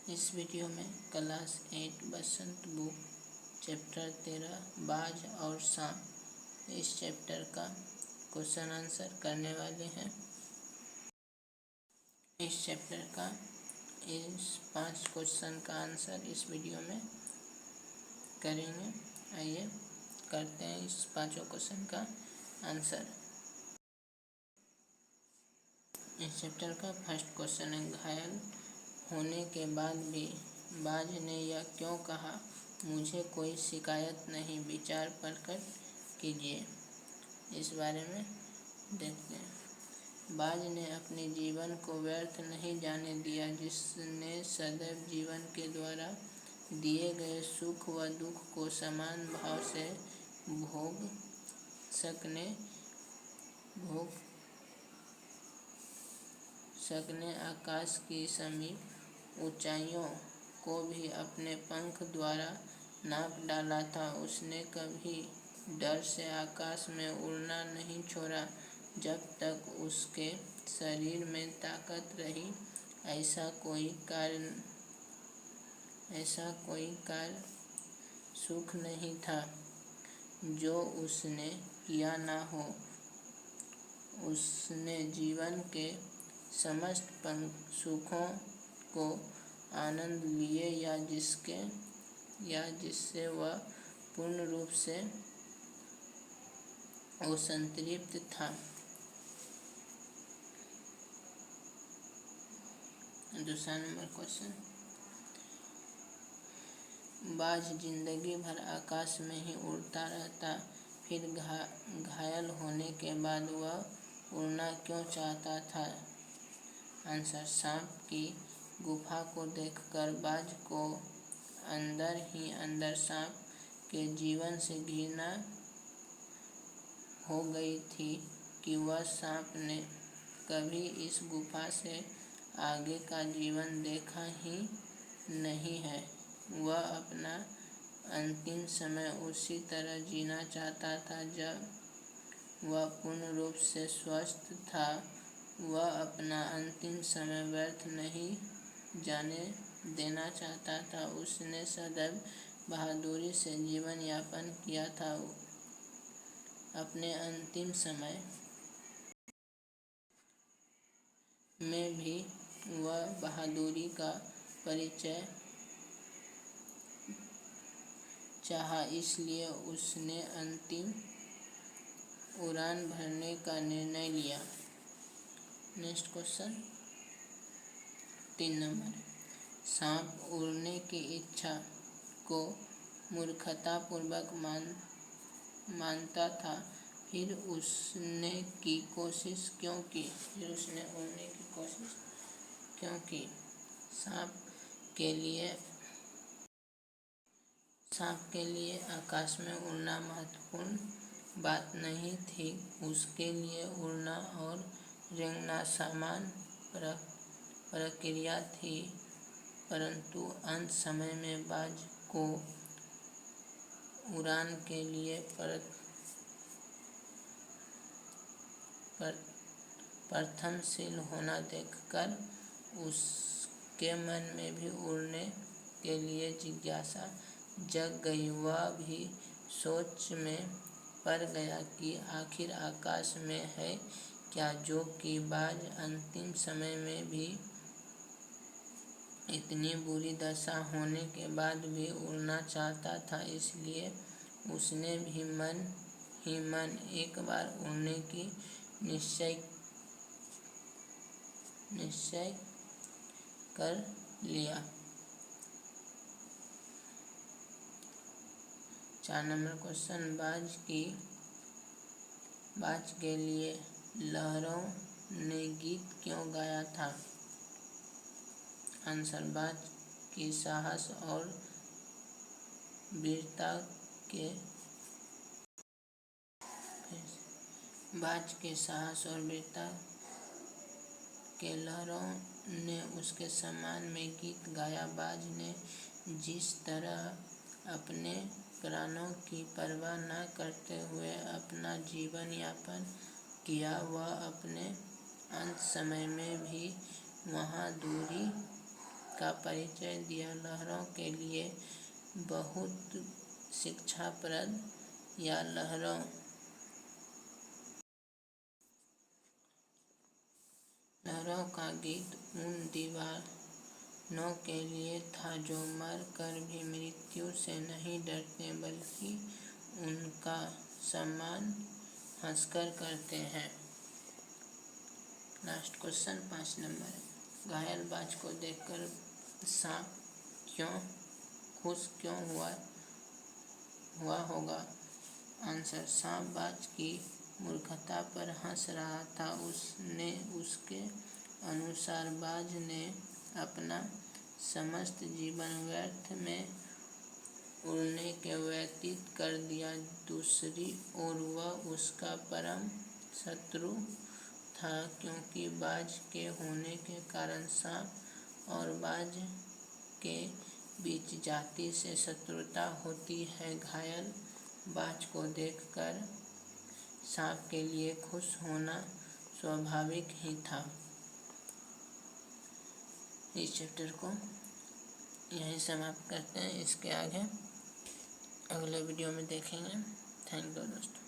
इस वीडियो में क्लास 8 बसंत book chapter 13 बाज और सांप इस चैप्टर का क्वेश्चन आंसर करने वाले हैं। इस चैप्टर का इस 5 क्वेश्चन का आंसर इस वीडियो में करेंगे। आइए करते हैं इस 5 क्वेश्चन का आंसर। इस चैप्टर का फर्स्ट क्वेश्चन है, घायल होने के बाद भी बाज ने यह क्यों कहा, मुझे कोई शिकायत नहीं, विचार प्रकट कीजिए। इस बारे में देखते हैं। बाज ने अपने जीवन को व्यर्थ नहीं जाने दिया, जिसने सदैव जीवन के द्वारा दिए गए सुख व दुख को समान भाव से भोग सकने आकाश की समीप ऊंचाइयों को भी अपने पंख द्वारा नाप डाला था। उसने कभी डर से आकाश में उड़ना नहीं छोड़ा जब तक उसके शरीर में ताकत रही। ऐसा कोई कार्य सुख नहीं था जो उसने किया ना हो। उसने जीवन के समस्त सुखों को आनंद लिए या जिससे वह पूर्ण रूप से असंतृप्त था। दूसरा नंबर क्वेश्चन, बाज जिंदगी भर आकाश में ही उड़ता रहता, फिर घायल होने के बाद वह उड़ना क्यों चाहता था। आंसर, सांप की गुफा को देखकर बाज को अंदर ही अंदर सांप के जीवन से घृणा हो गई थी कि वह सांप ने कभी इस गुफा से आगे का जीवन देखा ही नहीं है। वह अपना अंतिम समय उसी तरह जीना चाहता था जब वह पूर्ण रूप से स्वस्थ था। वह अपना अंतिम समय व्यर्थ नहीं जाने देना चाहता था। उसने सदैव बहादुरी से जीवन यापन किया था। अपने अंतिम समय में भी वह बहादुरी का परिचय चाहा, इसलिए उसने अंतिम उड़ान भरने का निर्णय लिया। नेक्स्ट क्वेश्चन 3 नंबर, सांप उड़ने की इच्छा को मूर्खतापूर्वक मानता था, फिर उसने उड़ने की कोशिश क्यों की। सांप के लिए आकाश में उड़ना महत्वपूर्ण बात नहीं थी। उसके लिए उड़ना और रेंगना समान प्रक्रिया थी। परंतु अंत समय में बाज को उड़ान के लिए प्रयत्नशील होना देखकर उसके मन में भी उड़ने के लिए जिज्ञासा जग गई। वह भी सोच में पड़ गया कि आखिर आकाश में है क्या, जो कि बाज अंतिम समय में भी इतनी बुरी दशा होने के बाद भी उड़ना चाहता था। इसलिए उसने भी मन ही मन एक बार उड़ने की निश्चय कर लिया। 4 नंबर क्वेश्चन, बाज के लिए लहरों ने गीत क्यों गाया था। आंसर, बाज की साहस और वीरता के लहरों ने उसके सम्मान में गीत गाया। बाज ने जिस तरह अपने प्राणों की परवाह न करते हुए अपना जीवन यापन किया, वह अपने अंत समय में भी का परिचय दिया। लहरों के लिए बहुत शिक्षाप्रद या लहरों का गीत उन दीवानों के लिए था जो मर कर भी मृत्यु से नहीं डरते बल्कि उनका सम्मान हंसकर करते हैं। Last question 5 number. घायल बाज को देखकर सांप खुश क्यों हुआ होगा? आंसर, सांप बाज की मूर्खता पर हंस रहा था। उसके अनुसार बाज ने अपना समस्त जीवन व्यर्थ में उड़ने के व्यतीत कर दिया। दूसरी ओर वह उसका परम शत्रु था, क्योंकि बाज के होने के कारण सांप और बाज के बीच जाति से शत्रुता होती है। घायल बाज को देखकर सांप के लिए खुश होना स्वाभाविक ही था। इस चैप्टर को यहीं समाप्त करते हैं। इसके आगे अगले वीडियो में देखेंगे। थैंक यू दोस्तों।